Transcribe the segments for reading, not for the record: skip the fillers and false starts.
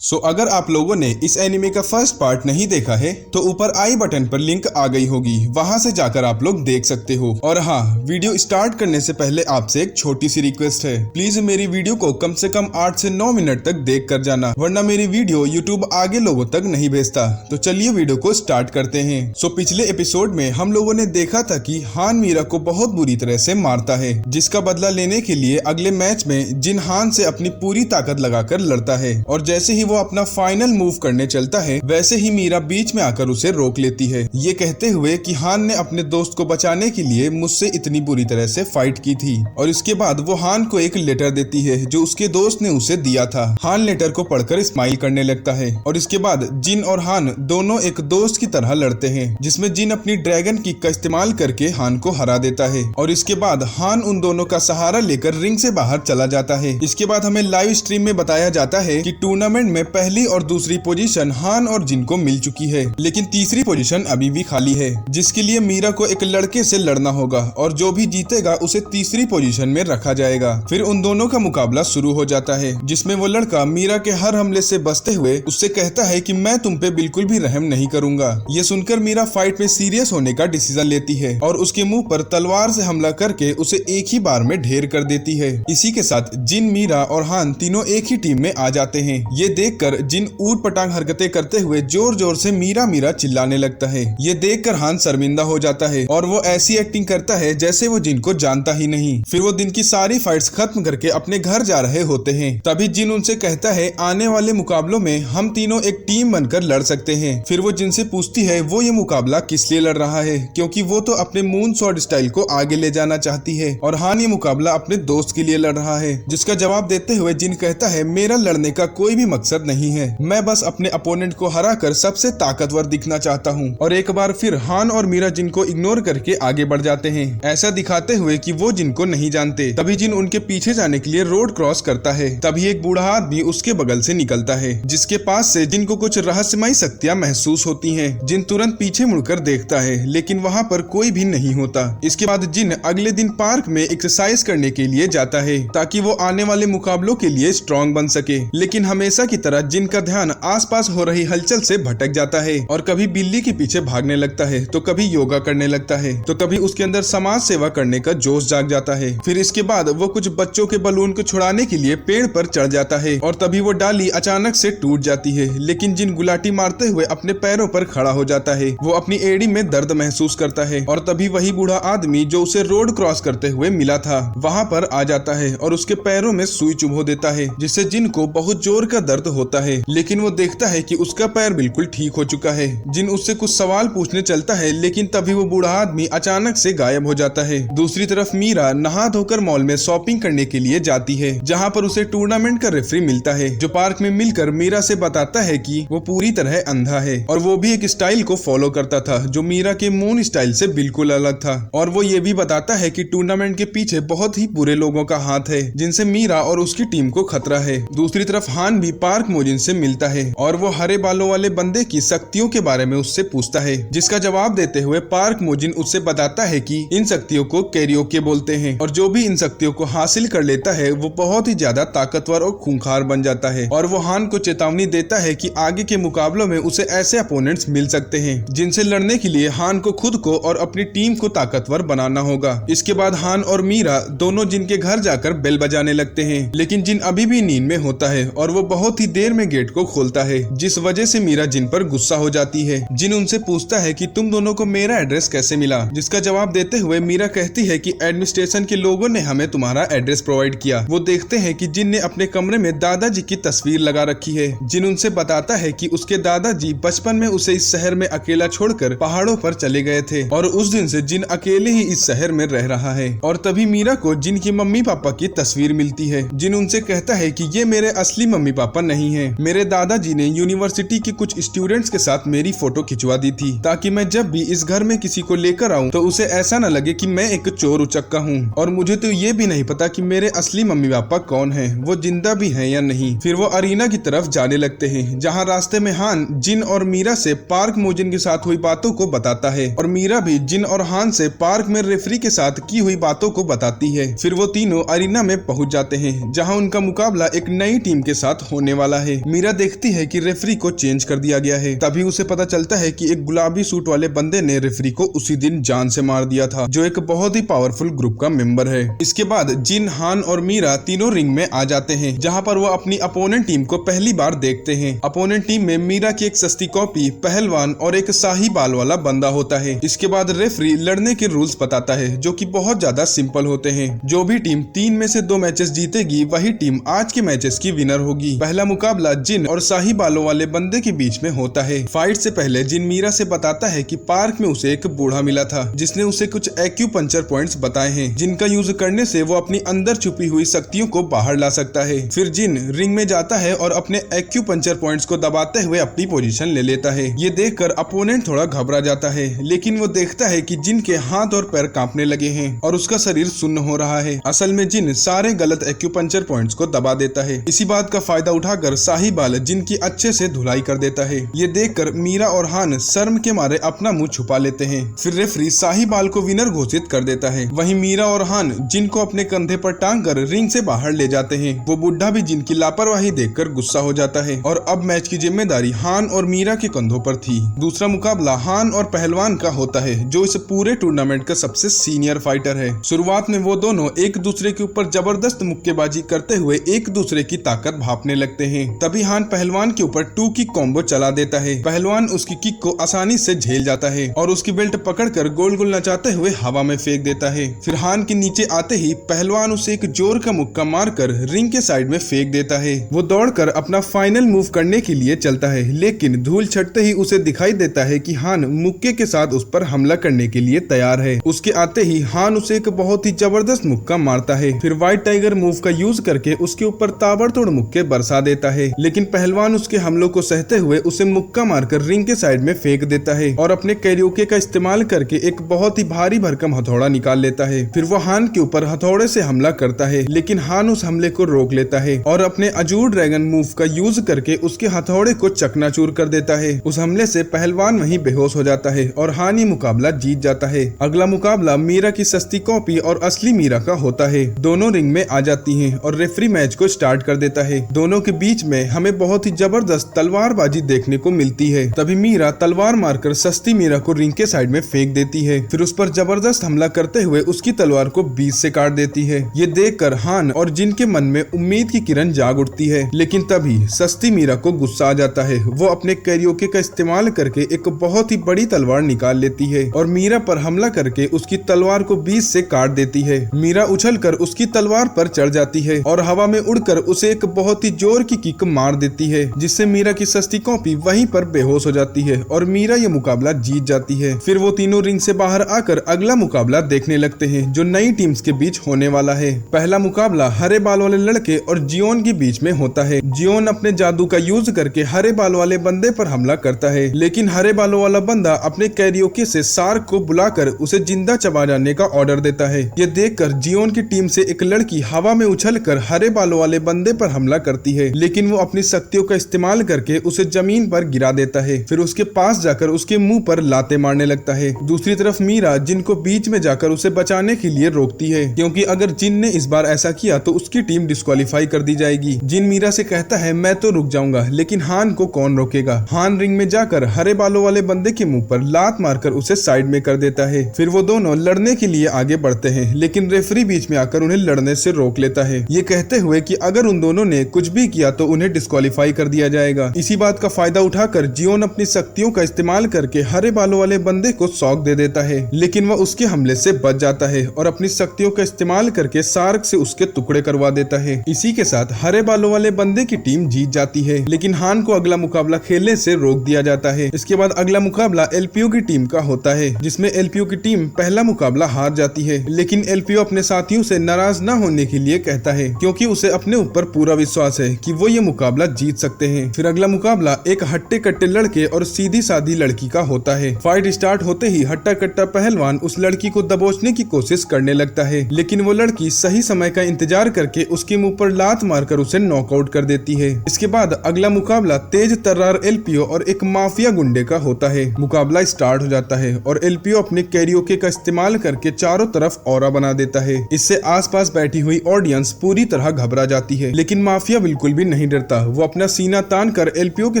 अगर आप लोगों ने इस एनिमे का फर्स्ट पार्ट नहीं देखा है तो ऊपर आई बटन पर लिंक आ गई होगी, वहां से जाकर आप लोग देख सकते हो। और हाँ, वीडियो स्टार्ट करने से पहले आपसे एक छोटी सी रिक्वेस्ट है, प्लीज मेरी वीडियो को कम से कम 8 से 9 मिनट तक देख कर जाना, वरना मेरी वीडियो यूट्यूब आगे लोगों तक नहीं भेजता। तो चलिए वीडियो को स्टार्ट करते हैं। पिछले एपिसोड में हम लोगों ने देखा था कि हान मीरा को बहुत बुरी तरह से मारता है, जिसका बदला लेने के लिए अगले मैच में जिन हान से अपनी पूरी ताकत लगाकर लड़ता है। और जैसे ही वो अपना फाइनल मूव करने चलता है, वैसे ही मीरा बीच में आकर उसे रोक लेती है, ये कहते हुए कि हान ने अपने दोस्त को बचाने के लिए मुझसे इतनी बुरी तरह से फाइट की थी। और इसके बाद वो हान को एक लेटर देती है जो उसके दोस्त ने उसे दिया था। हान लेटर को पढ़कर स्माइल करने लगता है और इसके बाद जिन और हान दोनों एक दोस्त की तरह लड़ते हैं, जिसमें जिन अपनी ड्रैगन की का इस्तेमाल करके हान को हरा देता है। और इसके बाद हान उन दोनों का सहारा लेकर रिंग से बाहर चला जाता है। इसके बाद हमें लाइव स्ट्रीम में बताया जाता है कि टूर्नामेंट में पहली और दूसरी पोजीशन हान और जिन को मिल चुकी है, लेकिन तीसरी पोजीशन अभी भी खाली है, जिसके लिए मीरा को एक लड़के से लड़ना होगा और जो भी जीतेगा उसे तीसरी पोजीशन में रखा जाएगा। फिर उन दोनों का मुकाबला शुरू हो जाता है, जिसमें वो लड़का मीरा के हर हमले से बचते हुए उससे कहता है कि मैं तुम पे बिल्कुल भी रहम नहीं करूंगा। ये सुनकर मीरा फाइट में सीरियस होने का डिसीजन लेती है और उसके मुंह पर तलवार से हमला करके उसे एक ही बार में ढेर कर देती है। इसी के साथ जिन, मीरा और हान तीनों एक ही टीम में आ जाते हैं। ये देखकर जिन ऊट पटांग हरकतें करते हुए जोर जोर से मीरा मीरा चिल्लाने लगता है। ये देखकर हान शर्मिंदा हो जाता है और वो ऐसी एक्टिंग करता है जैसे वो जिन को जानता ही नहीं। फिर वो दिन की सारी फाइट्स खत्म करके अपने घर जा रहे होते हैं। तभी जिन उनसे कहता है आने वाले मुकाबलों में हम तीनों एक टीम बनकर लड़ सकते हैं। फिर वो जिनसे पूछती है वो ये मुकाबला किस लिए लड़ रहा है, क्योंकि वो तो अपने मून स्वॉर्ड स्टाइल को आगे ले जाना चाहती है और हान ये मुकाबला अपने दोस्त के लिए लड़ रहा है। जिसका जवाब देते हुए जिन कहता है मेरा लड़ने का कोई भी मकसद नहीं है, मैं बस अपने अपोनेंट को हराकर सबसे ताकतवर दिखना चाहता हूँ। और एक बार फिर हान और मीरा जिन को इग्नोर करके आगे बढ़ जाते हैं, ऐसा दिखाते हुए कि वो जिन को नहीं जानते। तभी जिन उनके पीछे जाने के लिए रोड क्रॉस करता है। तभी एक बूढ़ा आदमी उसके बगल से निकलता है, जिसके पास से जिन को कुछ रहस्यमयी शक्तियाँ महसूस होती हैं। जिन तुरंत पीछे मुड़कर देखता है, लेकिन वहाँ पर कोई भी नहीं होता। इसके बाद जिन अगले दिन पार्क में एक्सरसाइज करने के लिए जाता है, ताकि वो आने वाले मुकाबलों के लिए स्ट्रॉन्ग बन सके। लेकिन हमेशा की तरह जिन का ध्यान आसपास हो रही हलचल से भटक जाता है और कभी बिल्ली के पीछे भागने लगता है, तो कभी योगा करने लगता है, तो कभी उसके अंदर समाज सेवा करने का जोश जाग जाता है। फिर इसके बाद वो कुछ बच्चों के बलून को छुड़ाने के लिए पेड़ पर चढ़ जाता है और तभी वो डाली अचानक से टूट जाती है। लेकिन जिन गुलाटी मारते हुए अपने पैरों पर खड़ा हो जाता है। वो अपनी एड़ी में दर्द महसूस करता है और तभी वही बूढ़ा आदमी जो उसे रोड क्रॉस करते हुए मिला था वहाँ पर आ जाता है और उसके पैरों में सुई चुभो देता है, जिससे जिन को बहुत जोर का दर्द होता है। लेकिन वो देखता है कि उसका पैर बिल्कुल ठीक हो चुका है। जिन उससे कुछ सवाल पूछने चलता है, लेकिन तभी वो बूढ़ा आदमी अचानक से गायब हो जाता है। दूसरी तरफ मीरा नहा धोकर मॉल में शॉपिंग करने के लिए जाती है, जहाँ पर उसे टूर्नामेंट का रेफरी मिलता है, जो पार्क में मिलकर मीरा से बताता है कि वो पूरी तरह अंधा है और वो भी एक स्टाइल को फॉलो करता था जो मीरा के मून स्टाइल से बिल्कुल अलग था। और वो ये भी बताता है कि टूर्नामेंट के पीछे बहुत ही बुरे लोगों का हाथ है, जिनसे मीरा और उसकी टीम को खतरा है। दूसरी तरफ हान भी पार्क मोजिन से मिलता है और वो हरे बालों वाले बंदे की शक्तियों के बारे में उससे पूछता है, जिसका जवाब देते हुए पार्क मोजिन उससे बताता है कि इन शक्तियों को कैरियोके बोलते हैं और जो भी इन शक्तियों को हासिल कर लेता है वो बहुत ही ज्यादा ताकतवर और खूंखार बन जाता है। और वो हान को चेतावनी देता है कि आगे के मुकाबलों में उसे ऐसे अपोनेंट्स मिल सकते हैं जिनसे लड़ने के लिए हान को खुद को और अपनी टीम को ताकतवर बनाना होगा। इसके बाद हान और मीरा दोनों जिन के घर जाकर बेल बजाने लगते हैं, लेकिन जिन अभी भी नींद में होता है और वो बहुत ही देर में गेट को खोलता है, जिस वजह से मीरा जिन पर गुस्सा हो जाती है। जिन उनसे पूछता है कि तुम दोनों को मेरा एड्रेस कैसे मिला, जिसका जवाब देते हुए मीरा कहती है कि एडमिनिस्ट्रेशन के लोगों ने हमें तुम्हारा एड्रेस प्रोवाइड किया। वो देखते हैं कि जिन ने अपने कमरे में दादाजी की तस्वीर लगा रखी है। जिन उनसे बताता है कि उसके दादाजी बचपन में उसे इस शहर में अकेला छोड़कर पहाड़ों पर चले गए थे और उस दिन से जिन अकेले ही इस शहर में रह रहा है। और तभी मीरा को जिन की मम्मी पापा की तस्वीर मिलती है। जिन उनसे कहता है कि ये मेरे असली मम्मी पापा नहीं है, मेरे दादाजी ने यूनिवर्सिटी के कुछ स्टूडेंट्स के साथ मेरी फोटो खिंचवा दी थी, ताकि मैं जब भी इस घर में किसी को लेकर आऊं तो उसे ऐसा न लगे कि मैं एक चोर उचक्का हूँ। और मुझे तो ये भी नहीं पता कि मेरे असली मम्मी पापा कौन हैं, वो जिंदा भी हैं या नहीं। फिर वो अरीना की तरफ जाने लगते हैं, जहाँ रास्ते में हान जिन और मीरा से पार्क मोजिन के साथ हुई बातों को बताता है और मीरा भी जिन और हान से पार्क में रेफरी के साथ की हुई बातों को बताती है। फिर वो तीनों अरीना में पहुंच जाते हैं, जहां उनका मुकाबला एक नई टीम के साथ होने वाला वाला है। मीरा देखती है कि रेफरी को चेंज कर दिया गया है। तभी उसे पता चलता है कि एक गुलाबी सूट वाले बंदे ने रेफरी को उसी दिन जान से मार दिया था, जो एक बहुत ही पावरफुल ग्रुप का मेंबर है। इसके बाद जिन, हान और मीरा तीनों रिंग में आ जाते हैं, जहां पर वो अपनी अपोनेंट टीम को पहली बार देखते हैं। अपोनेंट टीम में मीरा की एक सस्ती कॉपी, पहलवान और एक शाही बाल वाला बंदा होता है। इसके बाद रेफरी लड़ने के रूल्स बताता है, जो कि बहुत ज्यादा सिंपल होते हैं। जो भी टीम 3 में से 2 मैचेस जीतेगी, वही टीम आज के मैचेस की विनर होगी। पहला मुकाबला जिन और शाही बालों वाले बंदे के बीच में होता है। फाइट से पहले जिन मीरा से बताता है कि पार्क में उसे एक बूढ़ा मिला था, जिसने उसे कुछ एक्यूपंक्चर पॉइंट्स बताए हैं, जिनका यूज करने से वो अपनी अंदर छुपी हुई शक्तियों को बाहर ला सकता है। फिर जिन रिंग में जाता है और अपने एक्यूपंक्चर पॉइंट्स को दबाते हुए अपनी पोजीशन ले लेता है। ये देखकर अपोनेंट थोड़ा घबरा जाता है, लेकिन वो देखता है कि जिन के हाथ और पैर कांपने लगे हैं और उसका शरीर सुन्न हो रहा है। असल में जिन सारे गलत एक्यूपंक्चर पॉइंट्स को दबा देता है। इसी बात का फायदा उठाकर शाही बाल जिन की अच्छे से धुलाई कर देता है। ये देखकर मीरा और हान शर्म के मारे अपना मुंह छुपा लेते हैं। फिर रेफरी शाही बाल को विनर घोषित कर देता है। वहीं मीरा और हान जिन को अपने कंधे पर टांग कर रिंग से बाहर ले जाते हैं। वो बुढ़ा भी जिन की लापरवाही देखकर गुस्सा हो जाता है और अब मैच की जिम्मेदारी हान और मीरा के कंधों पर थी। दूसरा मुकाबला हान और पहलवान का होता है, जो इस पूरे टूर्नामेंट का सबसे सीनियर फाइटर है। शुरुआत में वो दोनों एक दूसरे के ऊपर जबरदस्त मुक्केबाजी करते हुए एक दूसरे की ताकत भांपने लगते हैं। तभी हान पहलवान के ऊपर 2 किक कॉम्बो चला देता है। पहलवान उसकी किक को आसानी से झेल जाता है और उसकी बेल्ट पकड़कर गोल गोल नचाते हुए हवा में फेंक देता है। फिर हान के नीचे आते ही पहलवान उसे एक जोर का मुक्का मारकर रिंग के साइड में फेंक देता है। वो दौड़कर अपना फाइनल मूव करने के लिए चलता है, लेकिन धूल छटते ही उसे दिखाई देता है कि हान मुक्के के साथ उस पर हमला करने के लिए तैयार है। उसके आते ही हान उसे एक बहुत ही जबरदस्त मुक्का मारता है। फिर व्हाइट टाइगर मूव का यूज करके उसके ऊपर ताबड़तोड़ मुक्के बरसा देता है, लेकिन पहलवान उसके हमलों को सहते हुए उसे मुक्का मारकर रिंग के साइड में फेंक देता है और अपने कैरियोके का इस्तेमाल करके एक बहुत ही भारी भरकम हथौड़ा निकाल लेता है। फिर वो हान के ऊपर हथौड़े से हमला करता है, लेकिन हान उस हमले को रोक लेता है और अपने अजूर ड्रैगन मूव का यूज करके उसके हथौड़े को चकनाचूर कर देता है। उस हमले से पहलवान वहीं बेहोश हो जाता है और हान ये मुकाबला जीत जाता है। अगला मुकाबला मीरा की सस्ती कॉपी और असली मीरा का होता है। दोनों रिंग में आ जाती हैं और रेफरी मैच को स्टार्ट कर देता है। दोनों के बीच में हमें बहुत ही जबरदस्त तलवारबाजी देखने को मिलती है। तभी मीरा तलवार मारकर सस्ती मीरा को रिंग के साइड में फेंक देती है। फिर उस पर जबरदस्त हमला करते हुए उसकी तलवार को बीच से काट देती है। ये देखकर हान और जिन के मन में उम्मीद की किरण जाग उठती है, लेकिन तभी सस्ती मीरा को गुस्सा आ जाता है। वो अपने कैरियोके का इस्तेमाल करके एक बहुत ही बड़ी तलवार निकाल लेती है और मीरा पर हमला करके उसकी तलवार को बीच से काट देती है। मीरा उछलकर उसकी तलवार पर चढ़ जाती है और हवा में उड़कर उसे एक बहुत ही जोर की किक मार देती है, जिससे मीरा की सस्ती कॉपी वहीं पर बेहोश हो जाती है और मीरा ये मुकाबला जीत जाती है। फिर वो तीनों रिंग से बाहर आकर अगला मुकाबला देखने लगते हैं, जो नई टीम्स के बीच होने वाला है। पहला मुकाबला हरे बाल वाले लड़के और जियोन के बीच में होता है। जियोन अपने जादू का यूज करके हरे बाल वाले बंदे पर हमला करता है, लेकिन हरे बालों वाला बंदा अपने कैरियोके से शार्क को बुलाकर उसे जिंदा चबा जाने का ऑर्डर देता है। ये देखकर जियोन की टीम से एक लड़की हवा में उछलकर हरे बालों वाले बंदे पर हमला करती है, लेकिन वो अपनी शक्तियों का इस्तेमाल करके उसे जमीन पर गिरा देता है। फिर उसके पास जाकर उसके मुंह पर लाते मारने लगता है। दूसरी तरफ मीरा जिन को बीच में जाकर उसे बचाने के लिए रोकती है, क्योंकि अगर जिन ने इस बार ऐसा किया तो उसकी टीम डिस्क्वालीफाई कर दी जाएगी। जिन मीरा से कहता है मैं तो रुक जाऊंगा, लेकिन हान को कौन रोकेगा। हान रिंग में जाकर हरे बालों वाले बंदे के मुंह पर लात मारकर उसे साइड में कर देता है। फिर वो दोनों लड़ने के लिए आगे बढ़ते हैं, लेकिन रेफरी बीच में आकर उन्हें लड़ने से रोक लेता है, ये कहते हुए कि अगर उन दोनों ने कुछ भी किया तो उन्हें डिस्क्वालीफाई कर दिया जाएगा। इसी बात का फायदा उठाकर जियोन अपनी शक्तियों का इस्तेमाल करके हरे बालों वाले बंदे को शॉक दे देता है, लेकिन वह उसके हमले से बच जाता है और अपनी शक्तियों का इस्तेमाल करके शार्क से उसके टुकड़े करवा देता है। इसी के साथ हरे बालों वाले बंदे की टीम जीत जाती है, लेकिन हान को अगला मुकाबला खेलने से रोक दिया जाता है। इसके बाद अगला मुकाबला एलपीओ की टीम का होता है, जिसमें एलपीओ की टीम पहला मुकाबला हार जाती है, लेकिन एलपीओ अपने साथियों से नाराज न होने के लिए कहता है, क्योंकि उसे अपने ऊपर पूरा विश्वास है कि वो ये मुकाबला जीत सकते हैं। फिर अगला मुकाबला एक हट्टे कट्टे लड़के और सीधी सादी लड़की का होता है। फाइट स्टार्ट होते ही हट्टा कट्टा पहलवान उस लड़की को दबोचने की कोशिश करने लगता है, लेकिन वो लड़की सही समय का इंतजार करके उसके मुंह पर लात मारकर उसे नॉकआउट कर देती है। इसके बाद अगला मुकाबला तेज तर्रार एलपीओ और एक माफिया गुंडे का होता है। मुकाबला स्टार्ट हो जाता है और एलपीओ अपने कैरियोके का इस्तेमाल करके चारों तरफ ऑरा बना देता है। इससे आसपास बैठी हुई ऑडियंस पूरी तरह घबरा जाती है, लेकिन माफिया बिल्कुल भी नहीं नहीं डरता। वो अपना सीना तान कर एलपीओ के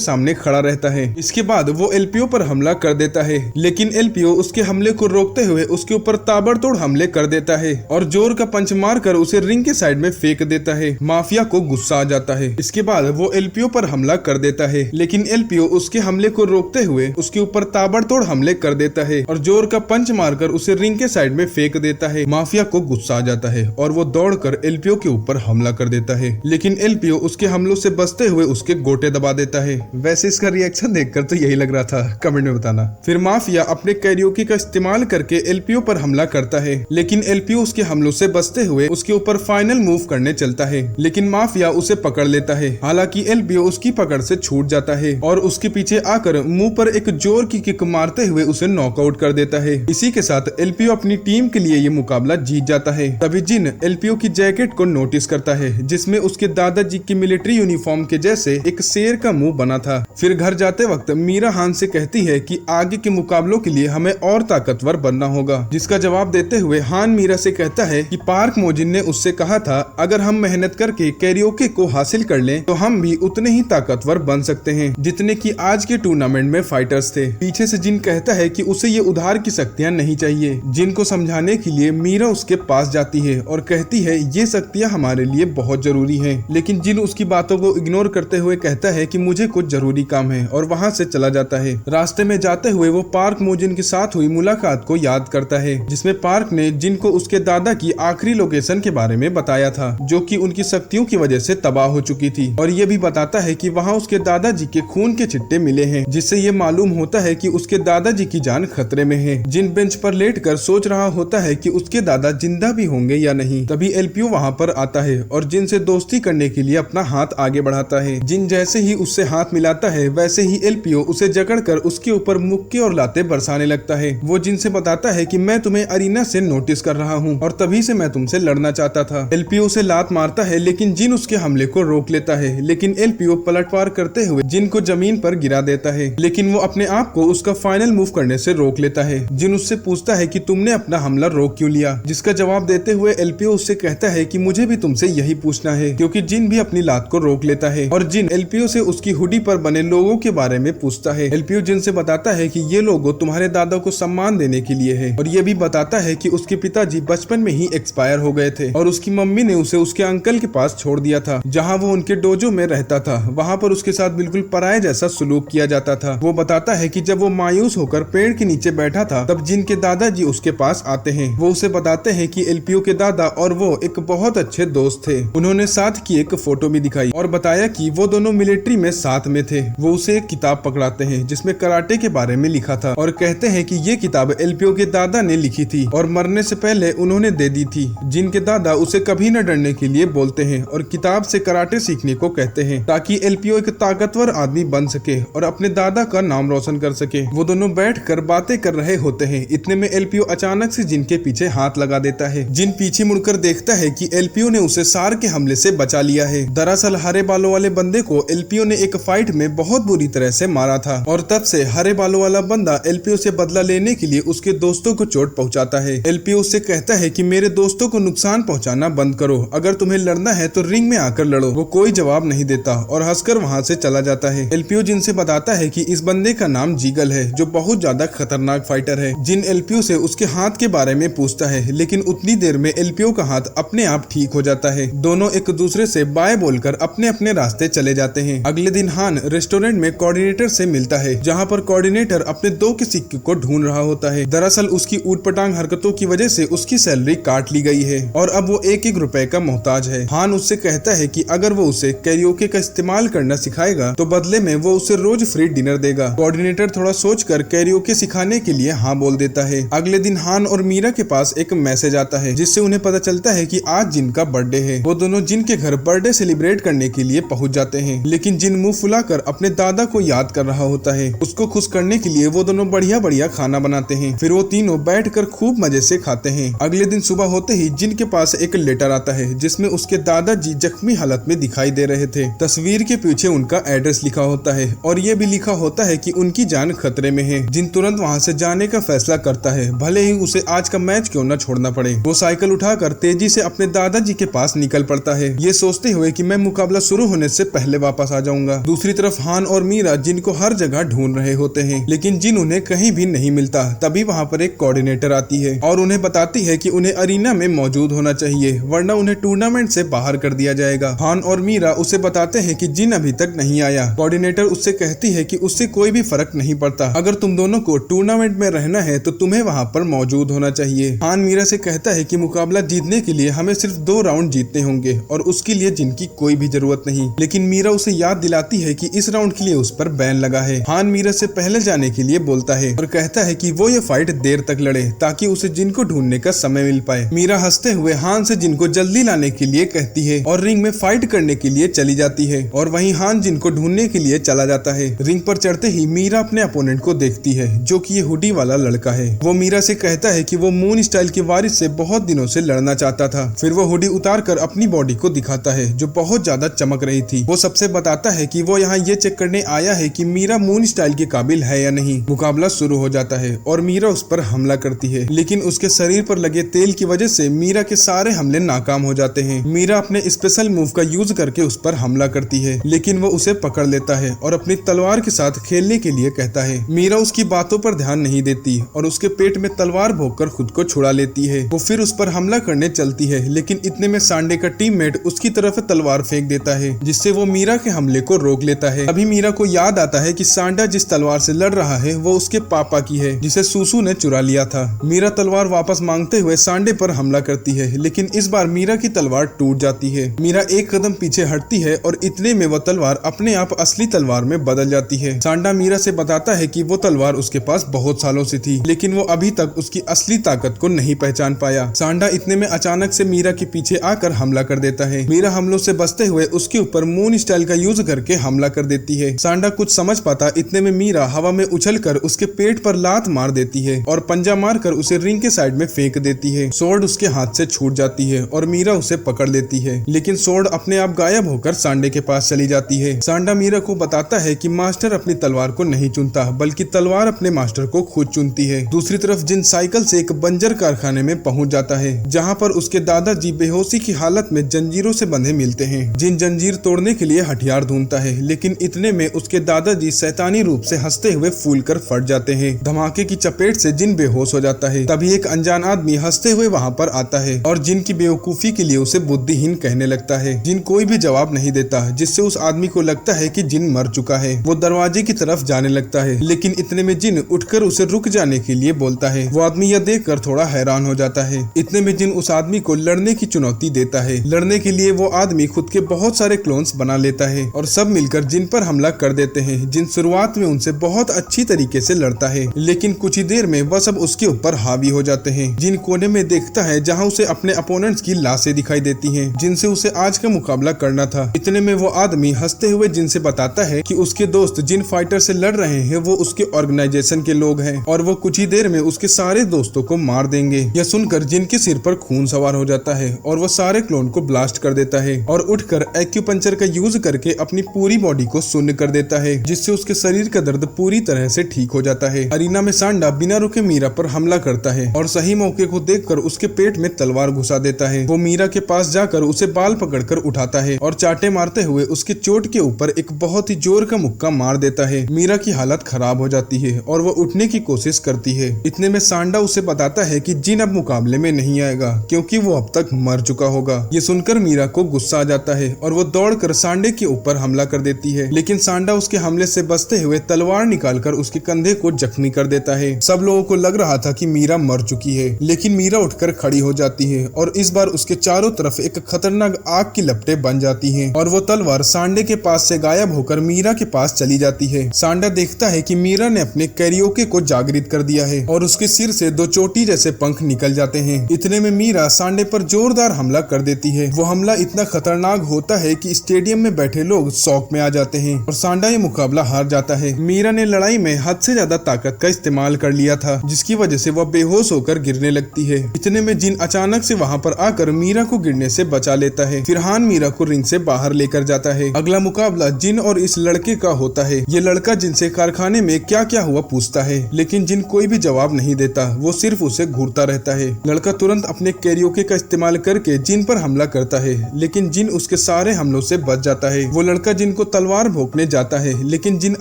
सामने खड़ा रहता है। इसके बाद वो एलपीओ पर हमला कर देता है, लेकिन एलपीओ उसके हमले को रोकते हुए उसके ऊपर ताबड़तोड़ हमले कर देता है और जोर का पंच मारकर उसे रिंग के साइड में फेंक देता है। माफिया को गुस्सा आ जाता है। इसके बाद वो एलपीओ पर हमला कर देता है, लेकिन एलपीओ उसके हमले को रोकते हुए उसके ऊपर ताबड़तोड़ हमले कर देता है और जोर का पंच मारकर उसे रिंग के साइड में फेंक देता है। माफिया को गुस्सा आ जाता है और वो दौड़कर एलपीओ के ऊपर हमला कर देता है, लेकिन एलपीओ उसके हमलों से बचते हुए उसके गोटे दबा देता है। वैसे इसका रिएक्शन देखकर तो यही लग रहा था, कमेंट में बताना। फिर माफिया अपने कैरियोकी का इस्तेमाल करके एलपीओ पर हमला करता है, लेकिन एलपीओ उसके हमलों से बचते हुए उसके ऊपर फाइनल मूव करने चलता है, लेकिन माफिया उसे पकड़ लेता है। हालांकि एलपीओ उसकी पकड़ से छूट जाता है और उसके पीछे आकर मुंह पर एक जोर की किक मारते हुए उसे नॉकआउट कर देता है। इसी के साथ एलपीओ अपनी टीम के लिए ये मुकाबला जीत जाता है। तभी जिन एलपीओ की जैकेट को नोटिस करता है, जिसमें उसके दादाजी की मिलिट्री यूनिफॉर्म के जैसे एक शेर का मुंह बना था। फिर घर जाते वक्त मीरा हान से कहती है कि आगे के मुकाबलों के लिए हमें और ताकतवर बनना होगा, जिसका जवाब देते हुए हान मीरा से कहता है कि पार्क मोजिन ने उससे कहा था अगर हम मेहनत करके कैरियोके को हासिल कर लें तो हम भी उतने ही ताकतवर बन सकते हैं जितने कि आज के टूर्नामेंट में फाइटर्स थे। पीछे से जिन कहता है कि उसे ये उधार की शक्तियां नहीं चाहिए। जिन को समझाने के लिए मीरा उसके पास जाती है और कहती है ये शक्तियां हमारे लिए बहुत जरूरी हैं, लेकिन जिन उसकी बातों को इग्नोर करते हुए कहता है कि मुझे कुछ जरूरी काम है और वहाँ से चला जाता है। रास्ते में जाते हुए वो पार्क मोजिन के साथ हुई मुलाकात को याद करता है, जिसमें पार्क ने जिन को उसके दादा की आखिरी लोकेशन के बारे में बताया था, जो कि उनकी शक्तियों की वजह से तबाह हो चुकी थी, और ये भी बताता है कि वहाँ उसके दादाजी के खून के छिट्टे मिले हैं, जिससे ये मालूम होता है कि उसके दादाजी की जान खतरे में है। जिन बेंच पर लेटकर सोच रहा होता है कि उसके दादा जिंदा भी होंगे या नहीं। तभी एलपीओ वहाँ पर आता है और जिन से दोस्ती करने के लिए अपना हाथ आगे बढ़ाता है। जिन जैसे ही उससे हाथ मिलाता है वैसे ही एलपीओ उसे जकड़कर उसके ऊपर मुक्के और लाते बरसाने लगता है। वो जिन से बताता है कि मैं तुम्हें अरीना से नोटिस कर रहा हूँ और तभी से मैं तुमसे लड़ना चाहता था। एलपीओ उसे लात मारता है, लेकिन जिन उसके हमले को रोक लेता है, लेकिन एलपीओ पलटवार करते हुए जिन को जमीन पर गिरा देता है, लेकिन वो अपने आप को उसका फाइनल मूव करने से रोक लेता है। जिन उससे पूछता है कि तुमने अपना हमला रोक क्यों लिया, जिसका जवाब देते हुए एलपीओ उससे कहता है कि मुझे भी तुमसे यही पूछना है, क्योंकि जिन भी अपनी लात को रोक लेता है। और जिन एलपीओ से उसकी हुडी पर बने लोगों के बारे में पूछता है। एलपीओ जिन से बताता है कि ये लोगो तुम्हारे दादा को सम्मान देने के लिए है, और ये भी बताता है कि उसके पिताजी बचपन में ही एक्सपायर हो गए थे और उसकी मम्मी ने उसे उसके अंकल के पास छोड़ दिया था, जहाँ वो उनके डोजो में रहता था। वहाँ पर उसके साथ बिल्कुल पराये जैसा सलूक किया जाता था। वो बताता है कि जब वो मायूस होकर पेड़ के नीचे बैठा था तब जिन के दादाजी उसके पास आते हैं। वो उसे बताते हैं कि एलपीओ के दादा और वो एक बहुत अच्छे दोस्त थे। उन्होंने साथ की एक फोटो भी दिखाई और बताया कि वो दोनों मिलिट्री में साथ में थे। वो उसे एक किताब पकड़ाते हैं जिसमें कराटे के बारे में लिखा था और कहते हैं कि ये किताब एलपीओ के दादा ने लिखी थी और मरने से पहले उन्होंने दे दी थी। जिनके दादा उसे कभी न डरने के लिए बोलते हैं और किताब से कराटे सीखने को कहते हैं, ताकि एलपीओ एक ताकतवर आदमी बन सके और अपने दादा का नाम रोशन कर सके। वो दोनों बैठकर बातें कर रहे होते हैं। इतने में एलपीओ अचानक से जिन के पीछे हाथ लगा देता है। जिन पीछे मुड़कर देखता है कि एलपीओ ने उसे सार के हमले से बचा लिया है। दरअसल हरे बालों वाले बंदे को एलपीओ ने एक फाइट में बहुत बुरी तरह से मारा था और तब से हरे बालों वाला बंदा एलपीओ से बदला लेने के लिए उसके दोस्तों को चोट पहुंचाता है। एलपीओ उससे कहता है कि मेरे दोस्तों को नुकसान पहुंचाना बंद करो, अगर तुम्हें लड़ना है तो रिंग में आकर लड़ो। वो कोई जवाब नहीं देता और हंसकर वहां से चला जाता है। एलपीओ जिन से बताता है कि इस बंदे का नाम जीगल है, जो बहुत ज्यादा खतरनाक फाइटर है। जिन एलपीओ से उसके हाथ के बारे में पूछता है, लेकिन उतनी देर में एलपीओ का हाथ अपने आप ठीक हो जाता है। दोनों एक दूसरे से बाय बोलकर अपने अपने रास्ते चले जाते हैं। अगले दिन हान रेस्टोरेंट में कोऑर्डिनेटर से मिलता है, जहाँ पर कोऑर्डिनेटर अपने 2 के सिक्के को ढूंढ रहा होता है। दरअसल उसकी ऊटपटांग हरकतों की वजह से उसकी सैलरी काट ली गई है और अब वो 1-1 रुपए का मोहताज है। हान उससे कहता है कि अगर वो उसे कैरियोके का इस्तेमाल करना सिखाएगा तो बदले में वो उसे रोज फ्री डिनर देगा। कोऑर्डिनेटर थोड़ा सोचकर कैरियोके सिखाने के लिए हाँ बोल देता है। अगले दिन हान और मीरा के पास एक मैसेज आता है, जिससे उन्हें पता चलता है कि आज जिन का बर्थडे है। वो दोनों जिन के घर बर्थडे सेलिब्रेट करने के लिए पहुंच जाते हैं, लेकिन जिन मुंह फुलाकर अपने दादा को याद कर रहा होता है। उसको खुश करने के लिए वो दोनों बढ़िया बढ़िया खाना बनाते हैं। फिर वो तीनों बैठकर खूब मजे से खाते हैं। अगले दिन सुबह होते ही जिन के पास एक लेटर आता है, जिसमें उसके दादाजी जख्मी हालत में दिखाई दे रहे थे। तस्वीर के पीछे उनका एड्रेस लिखा होता है और ये भी लिखा होता है कि उनकी जान खतरे में है। जिन तुरंत वहाँ से जाने का फैसला करता है, भले ही उसे आज का मैच क्यों न छोड़ना पड़े। वो साइकिल उठाकर तेजी से अपने दादाजी के पास निकल पड़ता है, ये सोचते हुए कि मैं मुकाबला मुकाबला शुरू होने से पहले वापस आ जाऊंगा। दूसरी तरफ हान और मीरा जिन को हर जगह ढूंढ रहे होते हैं, लेकिन जिन उन्हें कहीं भी नहीं मिलता। तभी वहाँ पर एक कोऑर्डिनेटर आती है और उन्हें बताती है कि उन्हें अरीना में मौजूद होना चाहिए, वरना उन्हें टूर्नामेंट से बाहर कर दिया जाएगा। हान और मीरा उसे बताते हैं कि जिन अभी तक नहीं आया। कोऑर्डिनेटर उससे कहती है कि उससे कोई भी फर्क नहीं पड़ता, अगर तुम दोनों को टूर्नामेंट में रहना है तो तुम्हें वहाँ पर मौजूद होना चाहिए। हान मीरा से कहता है कि मुकाबला जीतने के लिए हमें सिर्फ 2 राउंड जीतने होंगे और उसके लिए जिनकी कोई भी जरूरत नहीं। लेकिन मीरा उसे याद दिलाती है कि इस राउंड के लिए उस पर बैन लगा है। हान मीरा से पहले जाने के लिए बोलता है और कहता है कि वो ये फाइट देर तक लड़े ताकि उसे जिन को ढूंढने का समय मिल पाए। मीरा हंसते हुए हान से जिन को जल्दी लाने के लिए कहती है और रिंग में फाइट करने के लिए चली जाती है और वहीं हान जिन को ढूंढने के लिए चला जाता है। रिंग पर चढ़ते ही मीरा अपने अपोनेंट को देखती है, जो कि ये हुडी वाला लड़का है। वो मीरा से कहता है कि वो मून स्टाइल के वारिस से बहुत दिनों से लड़ना चाहता था। फिर वो हुडी उतार कर अपनी बॉडी को दिखाता है जो बहुत ज्यादा चमक रही थी। वो सबसे बताता है कि वो यहाँ ये चेक करने आया है कि मीरा मून स्टाइल के काबिल है या नहीं। मुकाबला शुरू हो जाता है और मीरा उस पर हमला करती है, लेकिन उसके शरीर पर लगे तेल की वजह से मीरा के सारे हमले नाकाम हो जाते हैं। मीरा अपने स्पेशल मूव का यूज करके उस पर हमला करती है, लेकिन वो उसे पकड़ लेता है और अपनी तलवार के साथ खेलने के लिए कहता है। मीरा उसकी बातों पर ध्यान नहीं देती और उसके पेट में तलवार भोंककर खुद को छुड़ा लेती है। वो फिर उस पर हमला करने चलती है, लेकिन इतने में सांडे का टीममेट उसकी तरफ तलवार फेंक देता है, जिससे वो मीरा के हमले को रोक लेता है। अभी मीरा को याद आता है कि सांडा जिस तलवार से लड़ रहा है वो उसके पापा की है, जिसे सूसू ने चुरा लिया था। मीरा तलवार वापस मांगते हुए सांडे पर हमला करती है, लेकिन इस बार मीरा की तलवार टूट जाती है। मीरा एक कदम पीछे हटती है और इतने में वो तलवार अपने आप असली तलवार में बदल जाती है। सांडा मीरा से बताता है कि वो तलवार उसके पास बहुत सालों से थी, लेकिन वो अभी तक उसकी असली ताकत को नहीं पहचान पाया। सांडा इतने में अचानक से मीरा के पीछे आकर हमला कर देता है। मीरा हमलों से बचते हुए उसके ऊपर मून स्टाइल का यूज करके हमला कर देती है। सांडा कुछ समझ पाता इतने में मीरा हवा में उछलकर उसके पेट पर लात मार देती है और पंजा मारकर उसे रिंग के साइड में फेंक देती है। सोर्ड उसके हाथ से छूट जाती है और मीरा उसे पकड़ लेती है, लेकिन सोर्ड अपने आप गायब होकर सांडे के पास चली जाती है। सांडा मीरा को बताता है कि मास्टर अपनी तलवार को नहीं चुनता, बल्कि तलवार अपने मास्टर को खुद चुनती है। दूसरी तरफ जिन साइकिल से एक बंजर कारखाने में पहुंच जाता है, जहां पर उसके दादाजी बेहोशी की हालत में जंजीरों से बंधे मिलते हैं। जिन जंजीर तोड़ने के लिए हथियार ढूंढता है, लेकिन इतने में उसके दादाजी शैतानी रूप से हंसते हुए फूल कर फट जाते हैं। धमाके की चपेट से जिन बेहोश हो जाता है। तभी एक अनजान आदमी हंसते हुए वहां पर आता है और जिन की बेवकूफी के लिए उसे बुद्धिहीन कहने लगता है। जिन कोई भी जवाब नहीं देता, जिससे उस आदमी को लगता है कि जिन मर चुका है। वो दरवाजे की तरफ जाने लगता है, लेकिन इतने में जिन उठकर उसे रुक जाने के लिए बोलता है। वो आदमी यह देखकर थोड़ा हैरान हो जाता है। इतने में जिन उस आदमी को लड़ने की चुनौती देता है। लड़ने के लिए वो आदमी खुद के बहुत सारे क्लोन्स बना लेता है और सब मिलकर जिन पर हमला कर देते हैं। जिन शुरुआत में उनसे बहुत अच्छी तरीके से लड़ता है, लेकिन कुछ ही देर में वह सब उसके ऊपर हावी हो जाते हैं। जिन कोने में देखता है जहाँ उसे अपने अपोनेंट्स की लाशें दिखाई देती हैं, जिनसे उसे आज का मुकाबला करना था। इतने में वो आदमी हंसते हुए जिन से बताता है कि उसके दोस्त जिन फाइटर से लड़ रहे हैं वो उसके ऑर्गेनाइजेशन के लोग हैं और वो कुछ ही देर में उसके सारे दोस्तों को मार देंगे। यह सुनकर जिन के सिर पर खून सवार हो जाता है और वो सारे क्लोन को ब्लास्ट कर देता है और उठकर एक्यूपंचर का यूज करके अपनी पूरी बॉडी को शून्य कर देता है, जिससे उसके शरीर का दर्द पूरी तरह से ठीक हो जाता है। अरीना में सांडा बिना रुके मीरा पर हमला करता है और सही मौके को देखकर उसके पेट में तलवार घुसा देता है। वो मीरा के पास जाकर उसे बाल पकड़कर उठाता है और चाटे मारते हुए उसके चोट के ऊपर एक बहुत ही जोर का मुक्का मार देता है। मीरा की हालत खराब हो जाती है और वो उठने की कोशिश करती है। इतने में सांडा उसे बताता है कि जिन अब मुकाबले में नहीं आएगा, क्योंकि वो अब तक मर चुका होगा। ये सुनकर मीरा को गुस्सा आ जाता है और वो दौड़कर सांडे के ऊपर हमला कर देती है, लेकिन सांडा उसके हमले से बचते हुए तलवार निकालकर उसके कंधे को जख्मी कर देता है। सब लोगों को लग रहा था कि मीरा मर चुकी है, लेकिन मीरा उठकर खड़ी हो जाती है और इस बार उसके चारों तरफ एक खतरनाक आग की लपटें बन जाती हैं और वो तलवार सांडे के पास से गायब होकर मीरा के पास चली जाती है। सांडा देखता है कि मीरा ने अपने कैरियोके को जागृत कर दिया है और उसके सिर से 2 चोटी जैसे पंख निकल जाते हैं। इतने में मीरा सांडे पर जोरदार हमला कर देती है। वो हमला इतना खतरनाक होता है कि स्टेडियम में बैठे लोग शौक में आ जाते हैं और सांडा ये मुकाबला हार जाता है। मीरा ने लड़ाई में हद से ज्यादा ताकत का इस्तेमाल कर लिया था, जिसकी वजह से वह बेहोश होकर गिरने लगती है। इतने में जिन अचानक से वहाँ पर आकर मीरा को गिरने से बचा लेता है। फिर हान मीरा को रिंग से बाहर लेकर जाता है। अगला मुकाबला जिन और इस लड़के का होता है। ये लड़का जिनसे कारखाने में क्या क्या हुआ पूछता है, लेकिन जिन कोई भी जवाब नहीं देता, वो सिर्फ उसे घूरता रहता है। लड़का तुरंत अपने कैरियोके का इस्तेमाल करके जिन पर हमला करता है, लेकिन जिन उसके सारे हमलों से बच जाता है। वो लड़का जिन को तलवार भोंकने जाता है, लेकिन जिन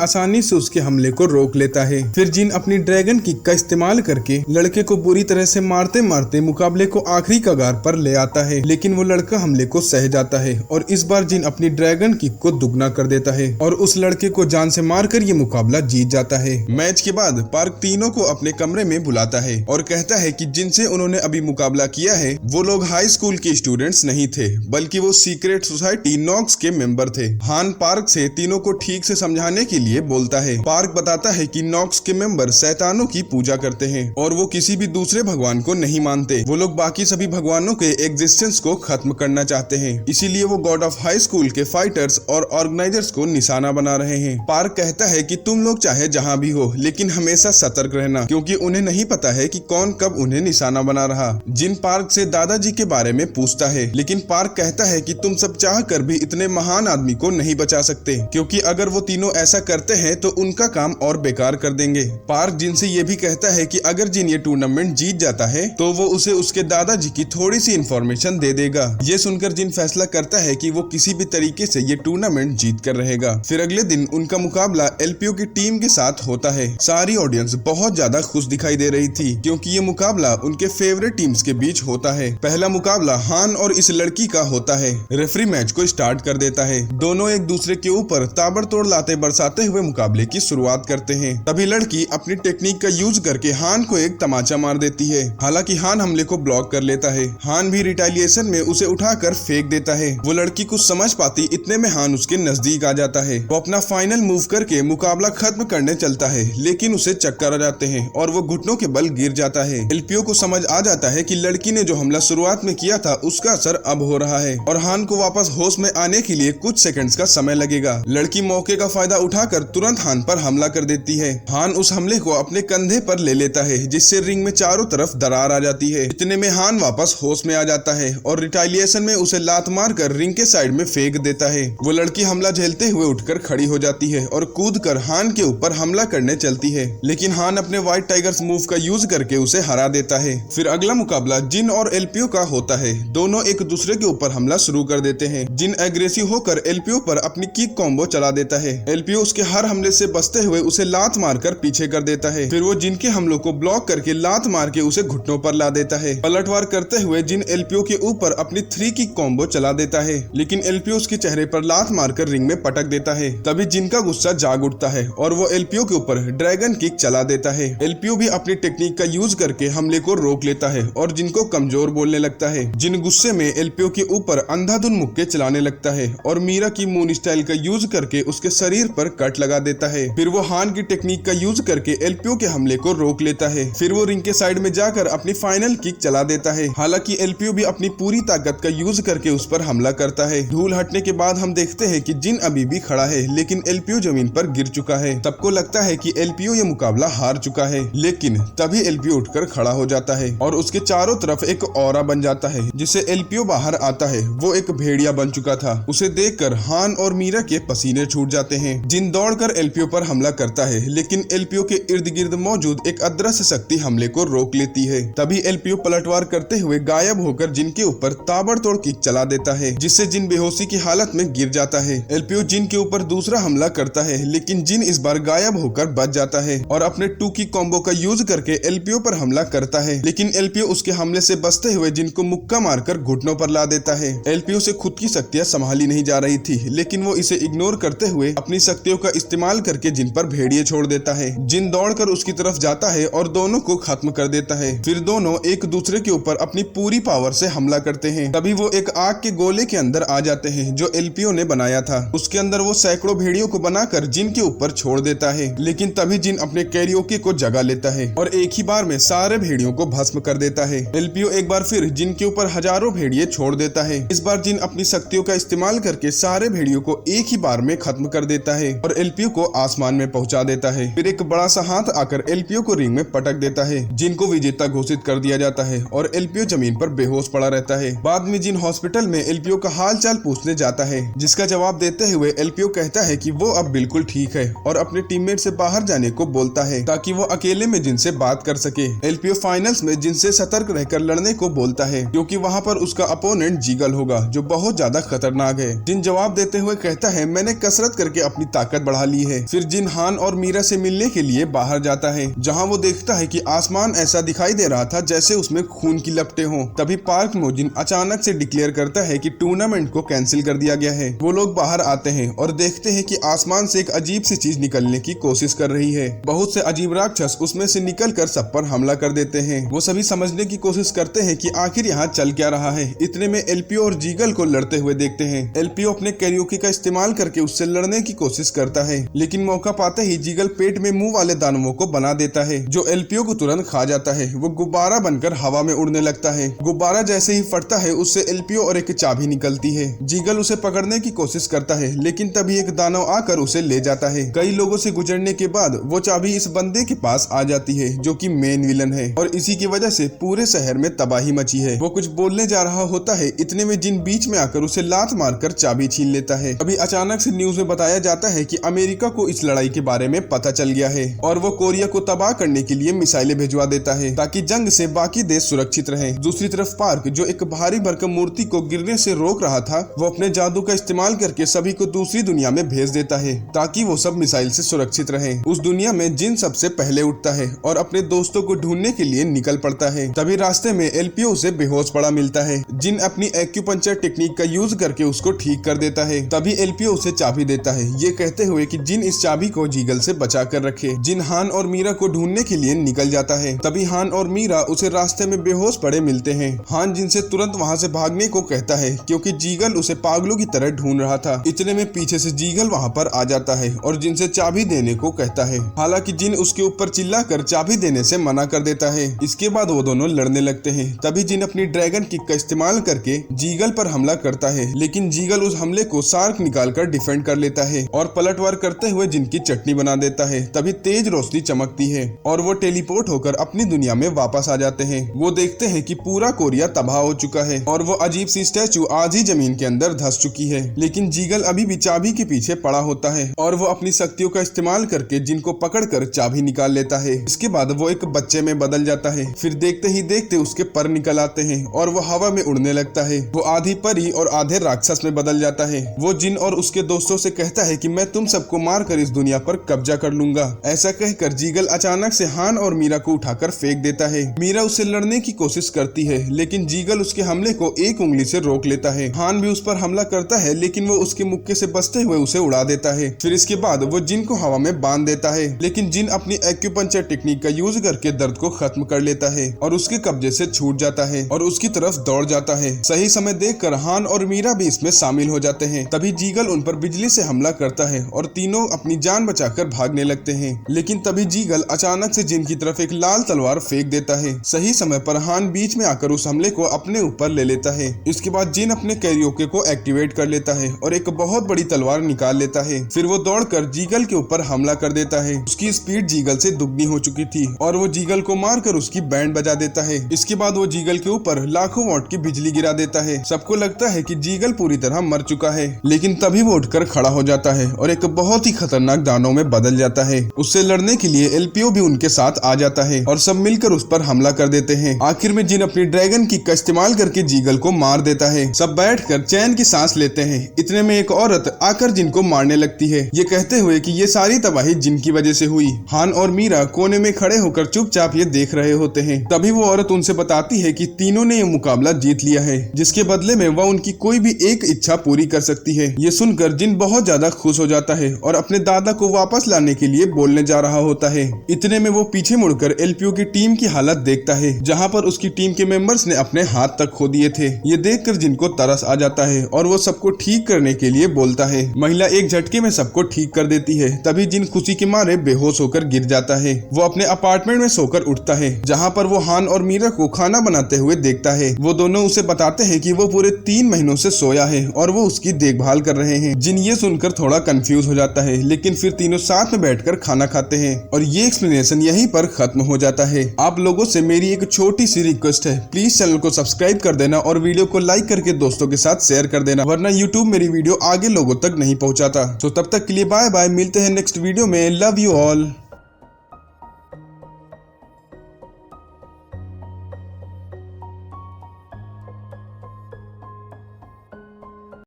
आसानी से उसके हमले को रोक लेता है। फिर जिन अपनी ड्रैगन किक का इस्तेमाल करके लड़के को बुरी तरह से मारते मारते मुकाबले को आखिरी कगार पर ले आता है, लेकिन वो लड़का हमले को सह जाता है और इस बार जिन अपनी ड्रैगन किक को दुगना कर देता है और उस लड़के को जान से मारकर ये मुकाबला जीत जाता है। मैच के बाद पार्क तीनों को अपने कमरे में बुलाता है और कहता है कि जिनसे उन्होंने अभी मुकाबला किया है वो लोग हाई स्कूल के स्टूडेंट्स नहीं थे, बल्कि वो सीक्रेट सोसाइटी नॉक्स के मेंबर थे। हान पार्क से तीनों को ठीक से समझाने के लिए बोलता है। पार्क बताता है कि नॉक्स के मेंबर शैतानों की पूजा करते हैं और वो किसी भी दूसरे भगवान को नहीं मानते। वो लोग बाकी सभी भगवानों के एग्जिस्टेंस को खत्म करना चाहते हैं, इसीलिए वो गॉड ऑफ हाई स्कूल के फाइटर्स और ऑर्गेनाइजर्स को निशाना बना रहे हैं। पार्क कहता है कि तुम लोग चाहे जहाँ भी हो, लेकिन हमेशा सतर्क रहना, क्योंकि उन्हें नहीं पता है कि कौन कब उन्हें निशाना बना रहा। जिन पार्क से दादाजी के बारे में पूछता है, लेकिन पार्क कहता है कि तुम सब चाह कर भी इतने महान आदमी को नहीं बचा सकते, क्योंकि अगर वो तीनों ऐसा करते हैं तो उनका काम और बेकार कर देंगे। पार्क जिन से ये भी कहता है कि अगर जिन ये टूर्नामेंट जीत जाता है तो वो उसे उसके दादाजी की थोड़ी सी इन्फॉर्मेशन दे देगा। ये सुनकर जिन फैसला करता है कि वो किसी भी तरीके से ये टूर्नामेंट जीत कर रहेगा। फिर अगले दिन उनका मुकाबला एलपीओ की टीम के साथ होता है। सारी ऑडियंस बहुत ज्यादा खुश दिखाई दे रही थी, क्योंकि ये मुकाबला उनके फेवरेट टीम्स के बीच होता है। पहला मुकाबला हान और इस लड़की का होता है। रेफरी मैच को स्टार्ट कर देता है। दोनों एक दूसरे के ऊपर ताबड़तोड़ लाते बरसाते हुए मुकाबले की शुरुआत करते हैं। तभी लड़की अपनी टेक्निक का यूज करके हान को एक तमाचा मार देती है। हालांकि हान हमले को ब्लॉक कर लेता है। हान भी रिटेलिएशन में उसे उठाकर फेंक देता है। वो लड़की कुछ समझ पाती इतने में हान उसके नजदीक आ जाता है। वो अपना फाइनल मूव करके मुकाबला खत्म करने चलता है, लेकिन उसे चक्कर आ जाते हैं और वो घुटनों के बल गिर जाता है। एलपीओ को समझ आ जाता है कि लड़की ने जो हमला शुरुआत में किया था उसका असर अब हो रहा है और हान को वापस होश में आने के लिए कुछ सेकंड्स का समय लगेगा। लड़की मौके का फायदा उठाकर तुरंत हान पर हमला कर देती है। हान उस हमले को अपने कंधे पर ले लेता है, जिससे रिंग में चारों तरफ दरार आ जाती है। इतने में हान वापस होश में आ जाता है और रिटेलिएशन में उसे लात मारकर रिंग के साइड में फेंक देता है। वो लड़की हमला झेलते हुए उठकर खड़ी हो जाती है और कूदकर हान के ऊपर हमला करने चलती है, लेकिन हान अपने व्हाइट टाइगर्स मूव का यूज करके उसे हरा देता है। फिर अगला मुकाबला जिन और एलपीओ का होता है। दोनों एक दूसरे के ऊपर हमला शुरू कर देते हैं। जिन एग्रेसिव होकर एलपीओ पर अपनी किक कॉम्बो चला देता है। एलपीओ उसके हर हमले से बचते हुए उसे लात मारकर पीछे कर देता है। फिर वो जिन के हमलों को ब्लॉक करके लात मार के उसे घुटनों पर ला देता है। पलटवार करते हुए जिन एलपीओ के ऊपर अपनी 3 किक कॉम्बो चला देता है, लेकिन एलपीओ उसके चेहरे पर लात मारकर रिंग में पटक देता है। तभी जिन का गुस्सा जाग उठता है और वो एलपीओ के ऊपर ड्रैगन किक चला देता है। एलपीओ भी अपनी टेक्निक का यूज करके हमले को रोक लेता है और जिनको कमजोर बोलने लगता है। जिन गुस्से में एलपीओ के ऊपर अंधाधुन मुक्के चलाने लगता है और मीरा की मून स्टाइल का यूज करके उसके शरीर पर कट लगा देता है। फिर वो हान की टेक्निक का यूज करके एलपीओ के हमले को रोक लेता है। फिर वो रिंग के साइड में जाकर अपनी फाइनल किक चला देता है। हालांकि एलपीओ भी अपनी पूरी ताकत का यूज करके उस पर हमला करता है। धूल हटने के बाद हम देखते हैं कि जिन अभी भी खड़ा है, लेकिन एलपीओ जमीन पर गिर चुका है। सबको लगता है कि एलपीओ ये मुकाबला हार चुका है, लेकिन तभी एलपीओ उठकर खड़ा हो जाता है और उसके चारों तरफ एक ऑरा बन जाता है, जिससे एलपीओ बाहर आता है। वो एक भेड़िया बन चुका था। उसे देखकर हान और मीरा के पसीने छूट जाते हैं। जिन दौड़कर एलपीओ पर हमला करता है, लेकिन एलपीओ के इर्द गिर्द मौजूद एक अदृश्य शक्ति हमले को रोक लेती है। तभी एलपीओ पलटवार करते हुए गायब होकर जिन के ऊपर ताबड़तोड़ किक चला देता है, जिससे जिन बेहोशी की हालत में गिर जाता है। एलपीओ जिन के ऊपर दूसरा हमला करता है, लेकिन जिन इस बार गायब होकर बच जाता है और अपने 2 की कॉम्बो का यूज करके एलपीओ पर हमला करता है, लेकिन एलपीओ उसके हमले से बचते हुए जिनको मुक्का मारकर घुटनों पर ला देता है। एलपीओ से खुद की शक्तियां संभाली नहीं जा रही थी, लेकिन वो इसे इग्नोर करते हुए अपनी शक्तियों का इस्तेमाल करके जिन पर भेड़िए छोड़ देता है। जिन दौड़कर उसकी तरफ जाता है और दोनों को खत्म कर देता है। फिर दोनों एक दूसरे के ऊपर अपनी पूरी पावर से हमला करते हैं। तभी वो एक आग के गोले के अंदर आ जाते हैं जो एलपीओ ने बनाया था। उसके अंदर वो सैकड़ों भेड़ियों को बनाकर जिन के ऊपर छोड़ देता है, लेकिन तभी जिन अपने कैरियोके को जगा लेता है और एक ही बार में सारे भेड़ियों को भस्म कर देता है। एलपीओ एक बार फिर जिन के ऊपर हजारों भेड़िए छोड़ देता है। इस बार जिन अपनी शक्तियों का इस्तेमाल करके सारे भेड़ियों को एक ही बार में खत्म कर देता है और एलपीओ को आसमान में पहुंचा देता है। फिर एक बड़ा सा हाथ आकर एलपीओ को रिंग में पटक देता है। जिनको विजेता घोषित कर दिया जाता है और एलपीओ जमीन पर बेहोश पड़ा रहता है। बाद में जिन हॉस्पिटल में एलपीओ का हाल चाल पूछने जाता है, जिसका जवाब देते हुए एलपीओ कहता है कि वो अब बिल्कुल ठीक है और अपने टीममेट से बाहर जाने को बोलता है ताकि वो अकेले में जिनसे बात कर सके। एलपीओ फाइनल्स में जिनसे सतर्क रहकर लड़ने को बोलता है, क्योंकि वहाँ पर उसका अपोनेंट जीगल होगा जो बहुत बहुत ज्यादा खतरनाक है। जिन जवाब देते हुए कहता है मैंने कसरत करके अपनी ताकत बढ़ा ली है। फिर जिन हान और मीरा से मिलने के लिए बाहर जाता है, जहाँ वो देखता है कि आसमान ऐसा दिखाई दे रहा था जैसे उसमें खून की लपटें हों। तभी पार्क मोजिन अचानक से डिक्लेयर करता है कि टूर्नामेंट को कैंसिल कर दिया गया है। वो लोग बाहर आते हैं और देखते हैं कि आसमान से एक अजीब सी चीज निकलने की कोशिश कर रही है। बहुत से अजीब राक्षस उसमें से निकलकर सब पर हमला कर देते हैं। वो सभी समझने की कोशिश करते हैं कि आखिर यहाँ चल क्या रहा है। इतने में एलपीओ और जीगल को लड़ते हुए देखते हैं। एलपीओ अपने कैरियोकी का इस्तेमाल करके उससे लड़ने की कोशिश करता है, लेकिन मौका पाते ही जीगल पेट में मुंह वाले दानवों को बना देता है, जो एलपीओ को तुरंत खा जाता है। वो गुब्बारा बनकर हवा में उड़ने लगता है। गुब्बारा जैसे ही फटता है उससे एलपीओ और एक चाबी निकलती है। जीगल उसे पकड़ने की कोशिश करता है, लेकिन तभी एक दानव आकर उसे ले जाता है। कई लोगों से गुजरने के बाद वो चाबी इस बंदे के पास आ जाती है, जो कि मेन विलन है, और इसी की वजह से पूरे शहर में तबाही मची है। वो कुछ बोलने जा रहा होता है, इतने में जिन बीच में आकर उसे लात मारकर चाबी छीन लेता है। अभी अचानक से न्यूज में बताया जाता है कि अमेरिका को इस लड़ाई के बारे में पता चल गया है और वो कोरिया को तबाह करने के लिए मिसाइलें भिजवा देता है, ताकि जंग से बाकी देश सुरक्षित रहे। दूसरी तरफ पार्क, जो एक भारी भरकम मूर्ति को गिरने से रोक रहा था, वो अपने जादू का इस्तेमाल करके सभी को दूसरी दुनिया में भेज देता है, ताकि वो सब मिसाइल से सुरक्षित रहे। उस दुनिया में जिन सबसे पहले उठता है और अपने दोस्तों को ढूंढने के लिए निकल पड़ता है। तभी रास्ते में एलपीओ उसे बेहोश पड़ा मिलता है। जिन अपनी एक्यूपंक्चर टेक्निक का यूज करके उसको ठीक कर देता है। तभी एलपीओ उसे चाबी देता है, ये कहते हुए कि जिन इस चाबी को जीगल से बचा कर रखे। जिन हान और मीरा को ढूंढने के लिए निकल जाता है। तभी हान और मीरा उसे रास्ते में बेहोश पड़े मिलते हैं। हान जिनसे तुरंत वहाँ से भागने को कहता है, क्योंकि जीगल उसे पागलों की तरह ढूंढ रहा था। इतने में पीछे से जीगल वहाँ पर आ जाता है और जिनसे चाबी देने को कहता है। हालांकि जिन उसके ऊपर चिल्लाकर चाबी देने से मना कर देता है। इसके बाद वो दोनों लड़ने लगते हैं। तभी जिन अपनी ड्रैगन किक का इस्तेमाल करके जीगल पर हमला करता है, लेकिन जीगल उस हमले को शार्क निकालकर डिफेंड कर लेता है और पलटवार करते हुए जिनकी चटनी बना देता है। तभी तेज रोशनी चमकती है और वो टेलीपोर्ट होकर अपनी दुनिया में वापस आ जाते हैं। वो देखते हैं कि पूरा कोरिया तबाह हो चुका है और वो अजीब सी स्टैचू आधी जमीन के अंदर धंस चुकी है, लेकिन जीगल अभी भी चाबी के पीछे पड़ा होता है और वो अपनी शक्तियों का इस्तेमाल करके जिनको पकड़कर चाबी निकाल लेता है। इसके बाद वो एक बच्चे में बदल जाता है। फिर देखते ही देखते उसके पर निकल आते हैं और वो हवा में उड़ने लगता है। वो आधी परी और आधे राक्षस में बदल जाता है। वो जिन और उसके दोस्तों से कहता है कि मैं तुम सबको मारकर इस दुनिया पर कब्जा कर लूंगा। ऐसा कहकर जीगल अचानक से हान और मीरा को उठाकर फेंक देता है। मीरा उससे लड़ने की कोशिश करती है, लेकिन जीगल उसके हमले को एक उंगली से रोक लेता है। हान भी उस पर हमला करता है, लेकिन वो उसके मुक्के से बचते हुए उसे उड़ा देता है। फिर इसके बाद वो जिन को हवा में बांध देता है, लेकिन जिन अपनी एक्यूपंक्चर टेक्निक का यूज करके दर्द को खत्म कर लेता है और उसके कब्जे से छूट जाता है और उसकी तरफ दौड़ जाता है। सही समय देखकर हान और मीरा भी इसमें शामिल हो जाते हैं। तभी जीगल उन पर बिजली से हमला करता है और तीनों अपनी जान बचाकर भागने लगते हैं, लेकिन तभी जीगल अचानक से जिन की तरफ एक लाल तलवार फेंक देता है। सही समय पर हान बीच में आकर उस हमले को अपने ऊपर ले लेता है। इसके बाद जिन अपने कैरियोके को एक्टिवेट कर लेता है और एक बहुत बड़ी तलवार निकाल लेता है। फिर वो दौड़कर जीगल के ऊपर हमला कर देता है। उसकी स्पीड जीगल से दुगनी हो चुकी थी और वो जीगल को मारकर उसकी बैंड बजा देता है। इसके बाद वो जीगल के ऊपर लाखों वॉट की बिजली गिरा देता है। सबको लगता है कि जीगल पूरी तरह मर चुका है, लेकिन तभी वो उठकर खड़ा हो जाता है और एक बहुत ही खतरनाक दानव में बदल जाता है। उससे लड़ने के लिए एलपीओ भी उनके साथ आ जाता है और सब मिलकर उस पर हमला कर देते हैं। आखिर में जिन अपनी ड्रैगन किक का इस्तेमाल करके जीगल को मार देता है। सब बैठकर चैन की सांस लेते हैं। इतने में एक औरत आकर जिनको मारने लगती है, ये कहते हुए कि ये सारी तबाही जिन की वजह से हुई। हान और मीरा कोने में खड़े होकर चुपचाप ये देख रहे होते हैं। तभी वो औरत उनसे बताती है कि तीनों ने ये मुकाबला जीत लिया है, जिसके बदले में वह उनकी कोई भी एक इच्छा पूरी कर सकती है। ये सुनकर जिन बहुत ज्यादा खुश हो जाता है और अपने दादा को वापस लाने के लिए बोलने जा रहा होता है। इतने में वो पीछे मुड़कर एलपीओ की टीम की हालत देखता है, जहाँ पर उसकी टीम के मेंबर्स ने अपने हाथ तक खो दिए थे। ये देखकर जिनको तरस आ जाता है और वो सबको ठीक करने के लिए बोलता है। महिला एक झटके में सबको ठीक कर देती है। तभी जिन खुशी के मारे बेहोश होकर गिर जाता है। वो अपने अपार्टमेंट में सोकर उठता है, जहाँ पर वो हान और मीरा को खाना बनाते हुए देखता है। वो दोनों उसे बताते हैं कि वो पूरे 3 महीनों से सोया है और वो उसकी देखभाल कर रहे हैं। जिन ये सुनकर थोड़ा कंफ्यूज हो जाता है, लेकिन फिर तीनों साथ में बैठकर खाना खाते हैं और ये एक्सप्लेनेशन यहीं पर खत्म हो जाता है। आप लोगों से मेरी एक छोटी सी रिक्वेस्ट है, प्लीज चैनल को सब्सक्राइब कर देना और वीडियो को लाइक करके दोस्तों के साथ शेयर कर देना, वरना यूट्यूब मेरी वीडियो आगे लोगों तक नहीं पहुंचाता। तो तब तक के लिए बाय बाय, मिलते हैं नेक्स्ट वीडियो में। Love you all.